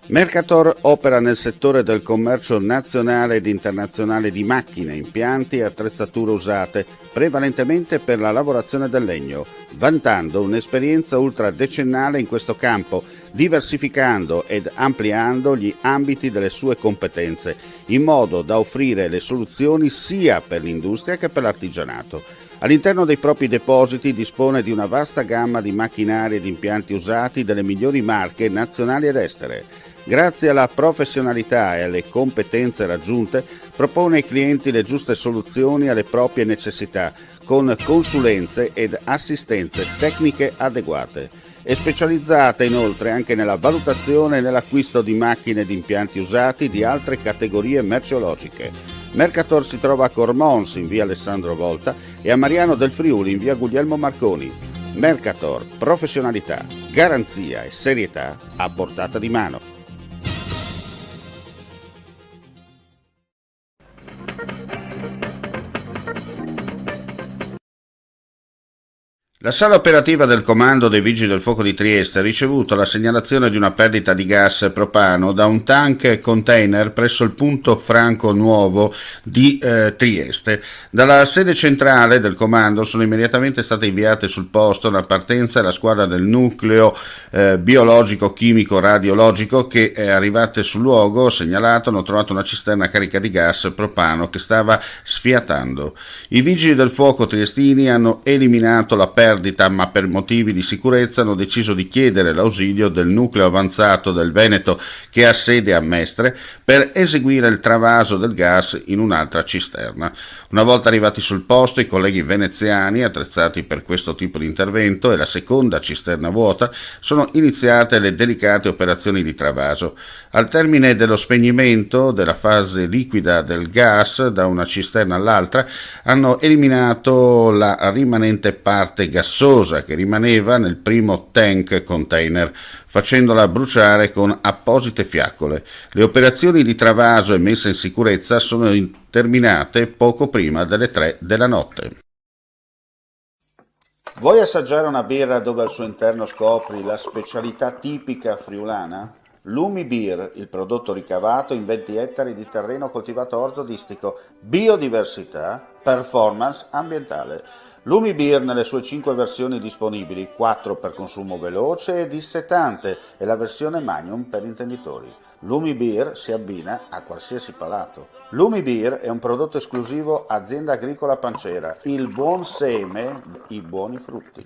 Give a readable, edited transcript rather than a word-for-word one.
Mercator opera nel settore del commercio nazionale ed internazionale di macchine, impianti e attrezzature usate, prevalentemente per la lavorazione del legno, vantando un'esperienza ultradecennale in questo campo, diversificando ed ampliando gli ambiti delle sue competenze, in modo da offrire le soluzioni sia per l'industria che per l'artigianato. All'interno dei propri depositi dispone di una vasta gamma di macchinari ed impianti usati delle migliori marche nazionali ed estere. Grazie alla professionalità e alle competenze raggiunte, propone ai clienti le giuste soluzioni alle proprie necessità, con consulenze ed assistenze tecniche adeguate. È specializzata inoltre anche nella valutazione e nell'acquisto di macchine ed impianti usati di altre categorie merceologiche. Mercator si trova a Cormons in via Alessandro Volta e a Mariano del Friuli in via Guglielmo Marconi. Mercator, professionalità, garanzia e serietà a portata di mano. La sala operativa del comando dei Vigili del Fuoco di Trieste ha ricevuto la segnalazione di una perdita di gas propano da un tank container presso il punto Franco Nuovo di Trieste. Dalla sede centrale del comando sono immediatamente state inviate sul posto la partenza e la squadra del nucleo biologico, chimico, radiologico che arrivate sul luogo segnalato hanno trovato una cisterna carica di gas propano che stava sfiatando. I Vigili del Fuoco triestini hanno eliminato la perdita, ma per motivi di sicurezza hanno deciso di chiedere l'ausilio del nucleo avanzato del Veneto che ha sede a Mestre per eseguire il travaso del gas in un'altra cisterna. Una volta arrivati sul posto, i colleghi veneziani, attrezzati per questo tipo di intervento, e la seconda cisterna vuota, sono iniziate le delicate operazioni di travaso. Al termine dello spegnimento della fase liquida del gas da una cisterna all'altra, hanno eliminato la rimanente parte gassosa che rimaneva nel primo tank container, facendola bruciare con apposite fiaccole. Le operazioni di travaso e messa in sicurezza sono terminate poco prima delle 3 della notte. Vuoi assaggiare una birra dove al suo interno scopri la specialità tipica friulana? Lumi Beer, il prodotto ricavato in 20 ettari di terreno coltivato orzodistico, biodiversità, performance ambientale. Lumi Beer nelle sue 5 versioni disponibili, 4 per consumo veloce e dissetante e la versione Magnum per intenditori. Lumi Beer si abbina a qualsiasi palato. Lumi Beer è un prodotto esclusivo Azienda Agricola Pancera, il buon seme, i buoni frutti.